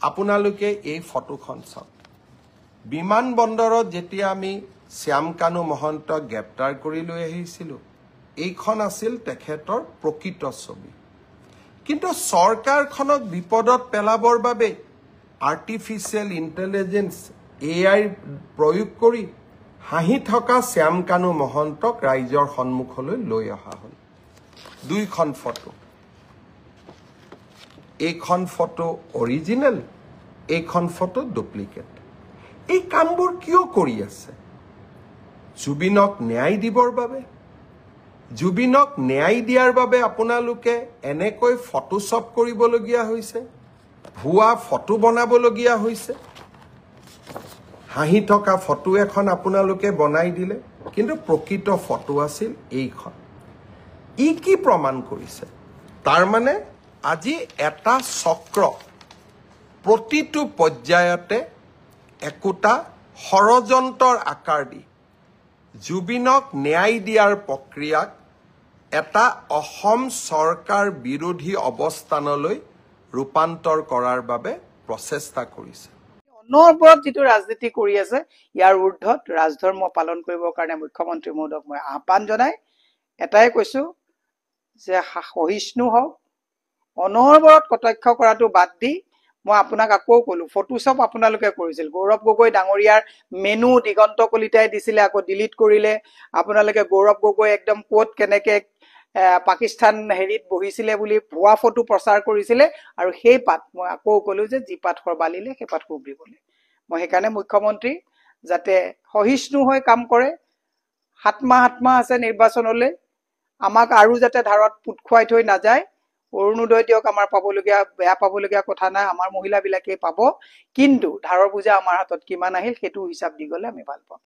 আপোনালোকে এই ফটোখন চাওক বিমানবন্দৰত যেতিয়া আমি শ্যামকানু মহন্তক গ্ৰেপ্তাৰ কৰি লৈ আহিছিলোঁ এইখন আছিল তেখেতৰ প্ৰকৃত ছবি কিন্তু চৰকাৰখনক বিপদত পেলাবৰ বাবে আৰ্টিফিচিয়েল ইন্টেলিজেন্স AI প্ৰয়োগ কৰি হাঁহি থকা শ্যামকানু মহন্তক ৰাইজৰ সন্মুখলৈ লৈ অহা হ'ল দুইখন ফটো এইখন ফটো অৰিজিনেল এইখন ফটো ডুপ্লিকেট এই কামবোৰ কিয় কৰি আছে জুবিনক ন্যায় দিবৰ বাবে জুবিনক ন্যায় দিয়াৰ বাবে আপোনালোকে এনেকৈ ফটোশ্বপ কৰিবলগীয়া হৈছে ভুৱা ফটো বনাবলগীয়া হৈছে হাঁহি থকা ফটো এখন আপোনালোকে বনাই দিলে কিন্তু প্ৰকৃত ফটো আছিল এইখন ই কি প্ৰমাণ কৰিছে তাৰ মানে আজি এটা চক্ৰ প্ৰতিটো পৰ্যায়তে একোটা ষড়যন্ত্ৰৰ আকাৰ দি জুবিনক ন্যায় দিয়াৰ প্ৰক্ৰিয়াক এটা অসম চৰকাৰ বিৰোধী অৱস্থানলৈ ৰূপান্তৰ কৰাৰ বাবে প্ৰচেষ্টা কৰিছে অনবৰত যেটো ৰাজনীতি কৰি আছে ইয়াৰ ঊৰ্ধত ৰাজধৰ্ম পালন কৰিবৰ কাৰণে মুখ্যমন্ত্ৰী মহোদয়ক মই আহ্বান জনাই এটাই কৈছো যে সহিষ্ণু হওক অনবৰত কটাক্ষ কৰাটো বাদ দি মই আপোনাক আকৌ কলো ফটোশ্বপ আপোনালোকে কৰিছিল গৌৰৱ গগৈ ডাঙৰীয়াৰ মেনু দিগন্ত কলিতাই দিছিলে আকৌ ডিলিট কৰিলে আপোনালোকে গৌৰৱ গগৈ একদম কোট কেনেকে পাকিস্তান হেৰিত বহিছিলে বুলি ভুৱা ফটো প্ৰচাৰ কৰিছিলে আৰু সেই পাত মই আকৌ কলো যে জি পাত খৰবালিলে সেই পাত খুবৰিবলে মই সেইকাৰণে মুখ্যমন্ত্ৰী যাতে সহিষ্ণু হৈ কাম কৰে হাতমা আছে নিৰ্বাচনলৈ আমাক আৰু যাতে ধাৰত পুট খুৱাই থৈ নাযায় অৰুণোদয় দিয়ক আমাৰ পাবলগীয়া বেয়া পাবলগীয়া কথা নাই আমাৰ মহিলাবিলাকে পাব কিন্তু ধাৰৰ বুজা আমাৰ হাতত কিমান আহিল সেইটো হিচাপ দি গলে আমি ভাল পাম